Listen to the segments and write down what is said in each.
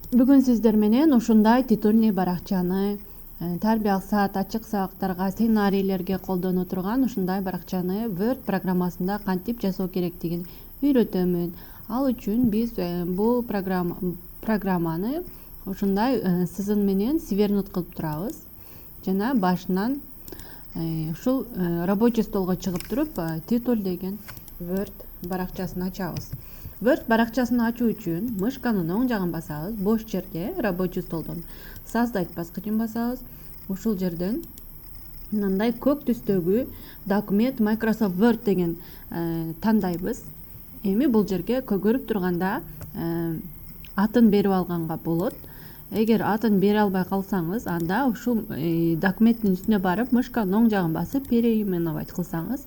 Бүгүн сиздер менен ушундай титульный баракчаны тарбиялык саат, ачык сабактарга, сценарийлерге колдоно турган ушундай баракчаны Word программасында кантип жасоо керектигин үйрөтөмүн. Ал үчүн биз бул программаны ушундай сызын менен свернут кылып турабыз. Жана башынан ушул рабочий столго чыгып туруп титул деген Word баракчасын ачабыз. Word баракчасын ачуу үчүн мышканын оң жагын басабыз, бош жерге рабочий столдон создать баскычын басабыз. Ушул жерден мындай көк түстөгү документ Microsoft Word деген тандайбыз. Эми бул жерге көрүп турганда атын берип алганга болот. Эгер атын бере албай калсаңыз, анда ушул документтин үстүнө барып, мышканын оң жагын басып переименовать кылсаңыз,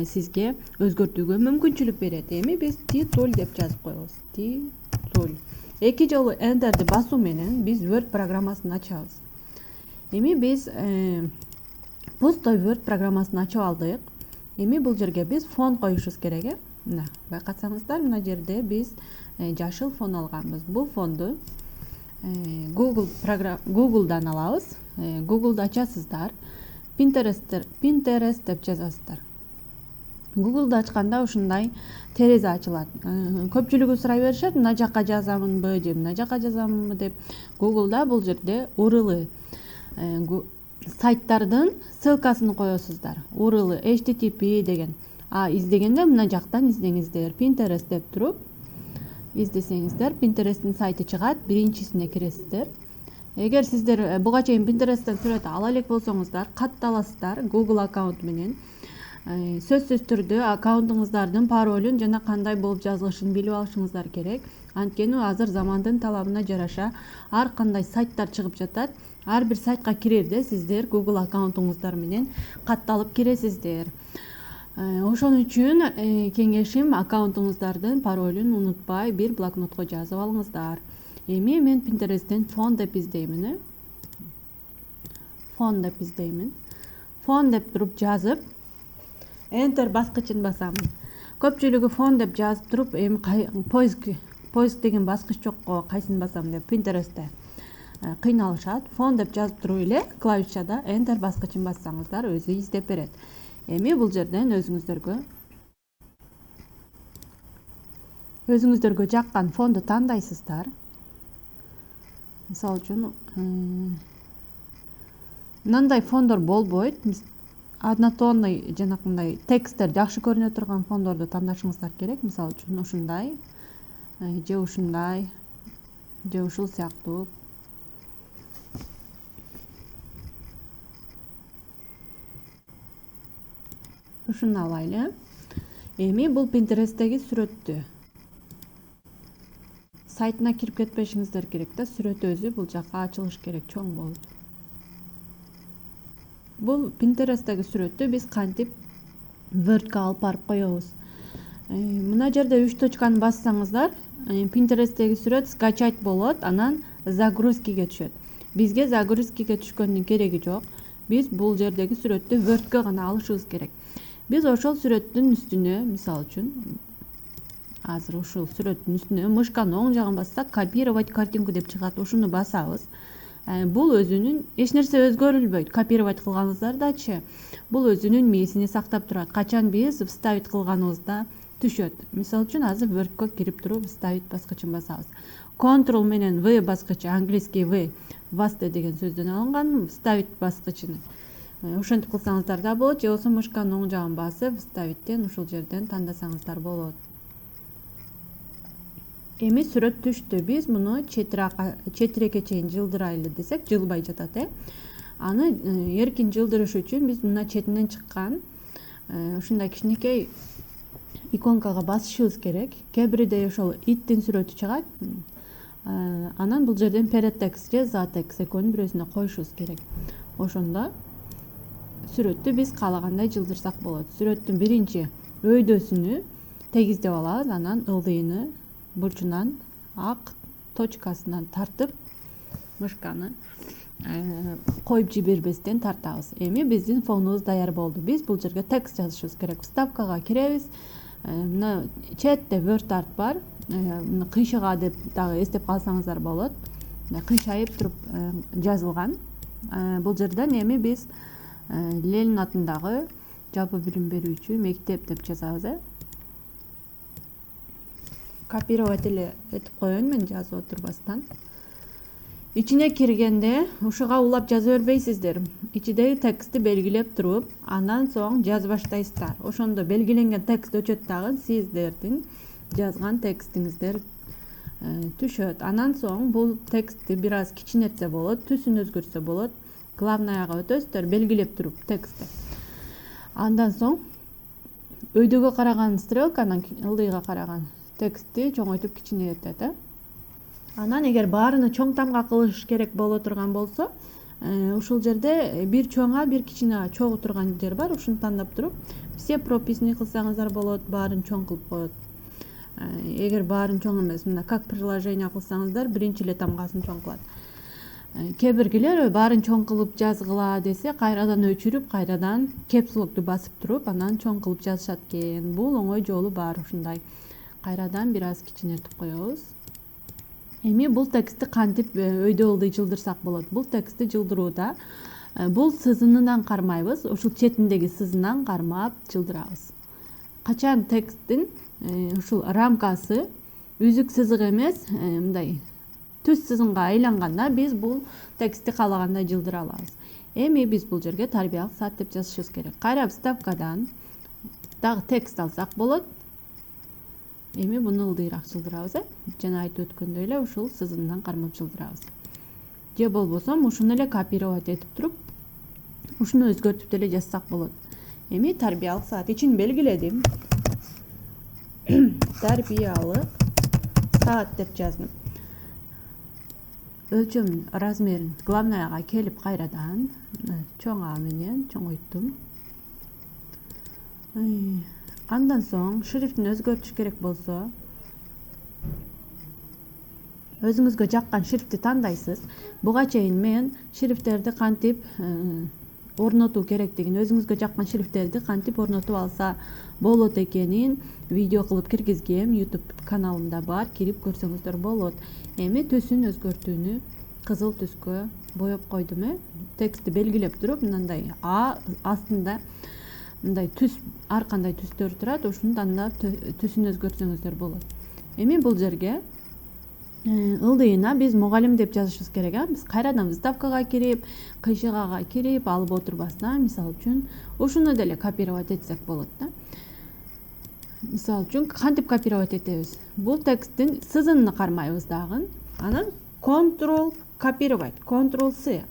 сизге өзгөртүүгө мүмкүнчүлүк берет. Эми биз титул деп жазып коебуз. Титул. Эки жолу Enter'ди басуу менен биз Word программасын ачабыз. Эми биз пустой Word программасын ачып алдык. Эми бул жерге биз фон коюшубуз керек. Мына, байкасаңыздар, мына жерде биз жашыл фон алганбыз. Бул фонду Google'дан алабыз. Google'да ачасыздар. Pinterest деп жазасыздар. Google'да ачканда ушундай терезе ачылат. Көпчүлүгү сурай беришет, мына жакка жазамынбы же мына жакка жазамынбы деп. Google'да бул жерде URL сайттардын ссылкасын коесуздар. URL http деген. Издегенде мына жактан издеңиздер. Pinterest деп туруп издесеңиздер, Pinterest'in сайты чыгат, биринчисине киресиздер. Эгер сиздер буга чейин Pinterest'тен сүрөт ала элек болсоңуздар, катталасыздар Google аккаунт менен. Сөзсүз түрдө аккаунтуңуздардын паролун жана кандай болуп жазылышын билип алышыңыздар керек. Анткени азыр замандын талабына жараша ар кандай сайттар чыгып жатат. Ар бир сайтка кирерде сиздер Google аккаунтуңуздар менен катталып киресиздер. Ошон үчүн кеңешим аккаунтуңуздардын паролун унутпай бир блокнотко жазып алыңыздар. Эми мен Pinterest'тен фон деп издеймин. Фон деп туруп жазып Enter баскычын басамын. Көпчүлүгү фон деп жазып туруп, эми поиск деген баскыч жокко кайсын басам деп Pinterest'те кыйналышат. Фон деп жазып туруп эле клавишада Enter баскычын бассаңыздар өзү издеп берет. Эми бул жерден өзүңүздөргө жаккан фонду тандайсыздар. Мисалы үчүн мындай фондор болбойт. Однотонный жанакындай тексттер жакшы көрүнө турган фондорду тандашыңыздар керек. Мисалы үчүн ушундай же ушундай же ушул сыяктуу. Ушуну алайлы. Эми бул Pinterest'теги сүрөттү сайтына кирип кетпешиңиздер керек да, сүрөт өзү бул жакка ачылыш керек, чоң болуп. Бул Pinterest'теги сүрөттү биз кантип Word'га алып барып коебуз. Мына жерде 3 точканы бассаңыздар, Pinterest'теги сүрөт скачать болот, анан загрузкиге түшөт. Бизге загрузкиге түшкөндүн кереги жок. Биз бул жердеги сүрөттү Word'га гана алышыбыз керек. Биз ошол сүрөттүн үстүнө, мисалы үчүн, азыр ушул сүрөттүн үстүнө мышканын оң жагын бассак, копировать картинку деп чыгат. Ушуну басабыз. Бул өзүнүн эч нерсе өзгөрүлбөйт. Копировать кылганыңыздардачы, бул өзүнүн мээсине сактап турат. Качан биз вставить кылганыбызда түшөт. Мисалы үчүн азыр Word'га кирип туруп вставить баскычын басабыз. Ctrl менен V баскычы, английский V, vaste деген сөздөн алынган, вставить баскычын ошентип кылсаңыздар да болот, же болбосо мышканын оң жагын басып, вставиттен ушул жерден тандасаңыздар болот. Эми сүрөт түштү. Биз муну четирекке чейин жылдырайлы десек, жылбай жатат, Аны эркин жылдырыш үчүн биз мына четинен чыккан ушундай кичинекей иконкага басышыбыз керек. Кээ бирде ошол иттин сүрөтү чыгат. Анан бул жерден перетекст же затекст экөөнүн бирөөсүнө коюшубуз керек. Ошондо сүрөттү биз каалагандай жылдырсак болот. Сүрөттүн биринчи өйдөсүнү тегиздеп алабыз, анан ылдыйыны бурчунан ак точкасынан тартып мышканы коюп жибербестен тартабыз. Эми биздин фонубуз даяр болду. Биз бул жерге текст жазышыбыз керек. Вставкага киребиз. Мына четте Word арт бар. кыйшыга деп дагы эстеп калсаңыздар болот. Кыйшайып туруп жазылган. Бул жерден эми биз Ленин атындагы жалпы билим берүүчү мектеп деп жазабыз. Копировать эле этип коеюн мен жазып отурбастан. İçine kirgende ушуга улап жаза бербейсиздер. İçidеги текстти белгилеп туруп, андан соң жаза баштайсыздар. Ошондо белгиленген текст өчөт дагы сиздердин жазган текстиңиздер түшөт. Андан соң бул текстти бир аз кичинетсе болот, түсүн өзгөртсө болот. Главнаяга өтөсүздөр белгилеп туруп текстти. Андан соң өйдөгө караган стрелканын ылдыйга караган текстти чоңойтуп кичинетет. Анан эгер баарыны чоң тамга кылыш керек боло турган болсо, ушул жерде бир чоңа, бир кичине чогуу турган жер бар. Ушуну тандап туруп, все прописный кылсаңыздар болот, баарын чоң кылып коет. Эгер баарын чоң эмес, мына как приложение кылсаңыздар, биринчи эле тамгасын чоң кылат. Кээ биргилер баарын чоң кылып жазгыла десе, кайрадан өчүрүп, кайрадан caps lock'ту басып туруп, анан чоң кылып жазышат экен. Бул оңой жолу бар ушундай. Кайрадан бир аз кичинетип коебуз. Эми бул текстти кантип өйдө ылдый жылдырсак болот? Бул текстти жылдырууда бул сызынынан кармайбыз, ушул четиндеги сызынан кармап жылдырабыз. Качан тексттин ушул рамкасы үзүк сызык эмес, мындай түз сызынга айланганда биз бул текстти каалагандай жылдыра алабыз. Эми биз бул жерге тарбиялык саат деп жазышыбыз керек. Кайра вставкадан дагы текст алсак болот. Эми буну ылдыйраак жылдырабыз. Жана айтып өткөндөй эле ушул сызындан кармап жылдырабыз. Же болбосо ушуну эле копировать этип туруп, ушуну өзгөртүп деле жазсак болот. Эми тарбиялык саат ичин белгиледим. Тарбиялык саат деп жаздым. Өлчөмүн, размерин главнаяга келип кайрадан чоңа менен чоңойттум. Андан соң шрифтин өзгөртүш керек болсо, өзүңүзгө жаккан шрифтти тандайсыз. Буга чейин мен шрифттерди кантип орнотуу керектигин, өзүңүзгө жаккан шрифттерди кантип орнотуп алса болот экенин видео кылып киргизгем. YouTube каналымда бар, кирип көрсөңүздөр болот. Эми түсүн өзгөртүүнү кызыл түскө боеп койдум. Текстти белгилеп туруп, мындай астында мындай түс, ар кандай түстөр турат, ошону тандап түсүн өзгөртсөңүздөр болот. Эми бул жерге ылдыйына биз мугалим деп жазышыбыз керек. Биз кайрадан вставкага кирип, кыйшыгага кирип алып отурбастан, мисалы үчүн ушуну деле копировать этсек болот да. Мисалы үчүн кантип копировать этебиз? Бул тексттин сызынын кармайбыз дагы. Анан Ctrl копировать, Ctrl C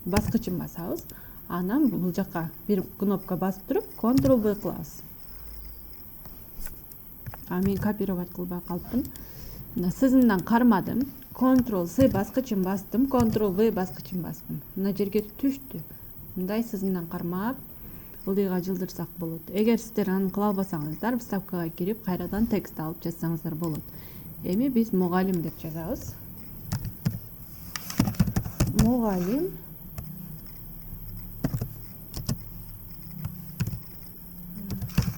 баскычын басабыз. Анан бул жакка бир кнопка басып туруп, Ctrl V кылабыз. Мен копировать кылбай калыптым. Мына сызындан кармадым. Ctrl C баскычын бастым, Ctrl V баскычын бастым. Мына жерге түштү. Мындай сызындан кармап ылдыйга жылдырсак болот. Эгер сиздер аны кыла албасаңыздар, вставкага кирип, кайрадан текст алып жазсаңыздар болот. Эми биз мугалим деп жазабыз. Мугалим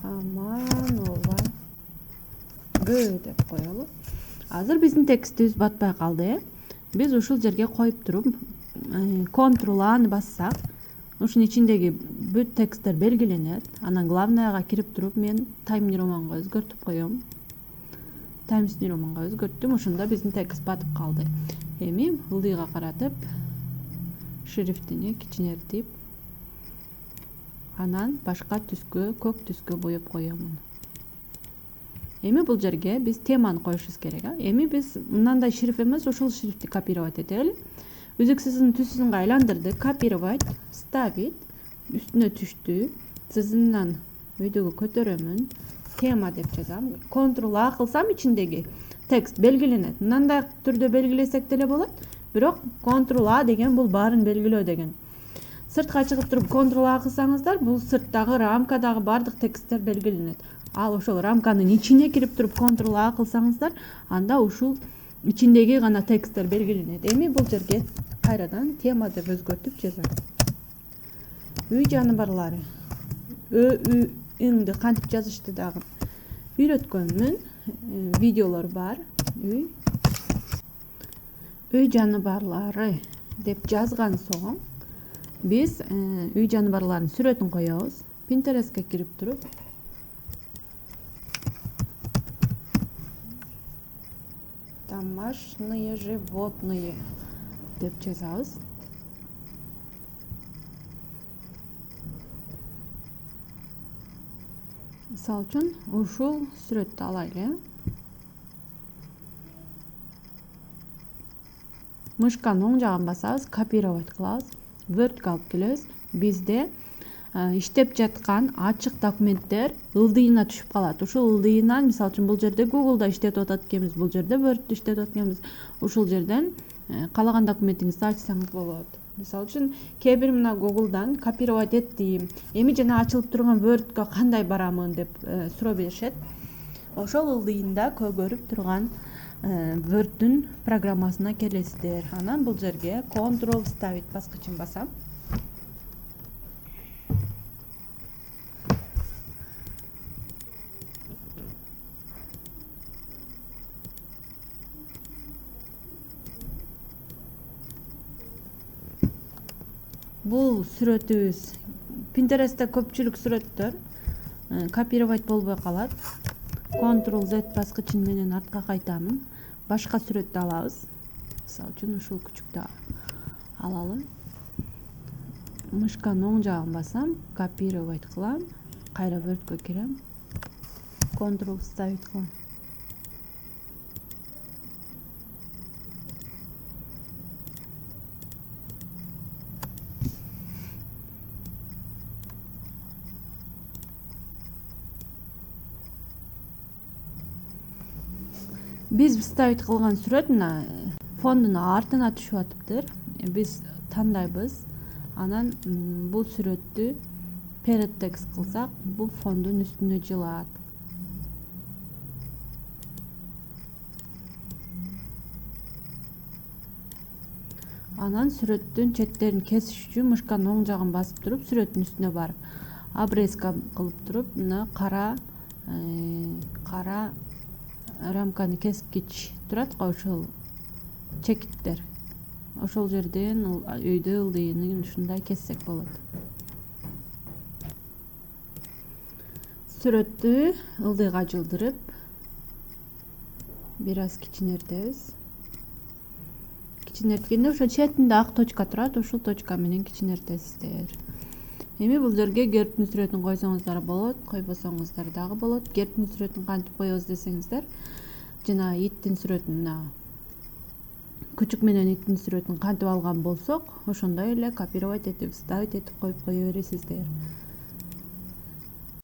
Аманова Г деп коелу. Азыр биздин текстибиз батпай калды. Биз ушул жерге коюп туруп, Ctrl A-ны бассак, ушунун ичиндеги бүт тексттер белгиленет. Анан главнаяга кирип туруп, мен Times New Romanга өзгөртүп коем. Times New Romanга өзгөрттүм. Ошондо биздин текст батып калды. Эми ылдыйга каратып, шрифтини кичинертип, анан башка түскө, көк түскө боеп коем. Эми бул жерге биз теманы коюшубуз керек. Эми биз мындай шрифт эмес, ошол шрифтти копировать этели. Үзүк сызынын түсүнүн айландырдык, копировать, ставить, үстүнө түштү, сызындан өйдөгө көтөрөмүн, тема деп жазам. Ctrl A кылсам ичиндеги текст белгиленет. Мындай түрдө белгилесек деле болот. Бирок Ctrl A деген бул баарын белгилөө деген. Сыртка чыгып туруп Ctrl A кылсаңыздар, бул сырттагы рамкадагы бардык тексттер белгиленет. Ал ошол рамканын ичине кирип туруп Ctrl A кылсаңыздар, анда ушул ичиндеги гана тексттер белгиленет. Эми бул жерге кайрадан тема деп өзгөртүп жазам. Үй жаныбарлары. Ыңды кантип жазышты дагы үйрөткөнмүн. видеолор бар. Үй жаныбарлары деп жазган соң биз үй жаныбарларынын сүрөтүн коебуз. Pinterest'ке кирип туруп домашние животные деп жазабыз. Мисалы үчүн ушул сүрөттү алайлы. Мышканын оң жагын басабыз, копировать кылабыз, Word'га алып келебиз. Бизде иштеп жаткан ачык документтер ылдыйына түшүп калат. Ушул ылдыйынан, мисалы үчүн бул жерде Google'да иштетип атат экенбиз, бул жерде Word'дө иштетип атат экенбиз. Ушул жерден каалаган документиңизди ачсаңыз болот. Мисалы үчүн кээ бир мына Google'дан копировать эттим, эми жана ачылып турган Word'га кандай барамын деп суроо беришет. Ошол ылдыйында көгөрүп турган Word'дүн программасына келесиздер. Анан бул жерге Ctrl вставить баскычын басам. Бул сүрөтүбүз Pinterest'te көпчүлүк сүрөттөр копировать болбой калат. Ctrl Z баскычын менен артка кайтамын. Башка сүрөттү алабыз. Мисалы үчүн ушул күчүктү алалы. Мышканын оң жагын басам, копировать кылам, кайра Word'гө кирем. Ctrl вставить кылам. Биз вставить кылган сүрөт мына фондун артына түшүп атыптыр. Биз тандайбыз. Анан бул сүрөттү parent text кылсак, бул фондун үстүнө жылат. Анан сүрөттүн четтерин кесиш үчүн мышканын оң жагын басып туруп, сүрөттүн үстүнө барып, обрезка кылып туруп, мына кара рамканы кескич турат го, ошол чекиттер. Ошол жерден үйдө ылдыйын ушундай кессек болот. Сүрөттү ылдыйга жылдырып, бир аз кичинертебиз. Кичинерткенде ошо четинде ак точка турат, ушул точка менен кичинертесиздер. Эми бул жерге гербтин сүрөтүн койсоңуздар болот, койбосоңуздар дагы болот. Гербтин сүрөтүн кантип коебуз десеңиздер, жана иттин сүрөтүн, күчүк менен иттин сүрөтүн кантип алган болсок, ошондой эле копировать этип, вставить этип коюп кое бересиздер.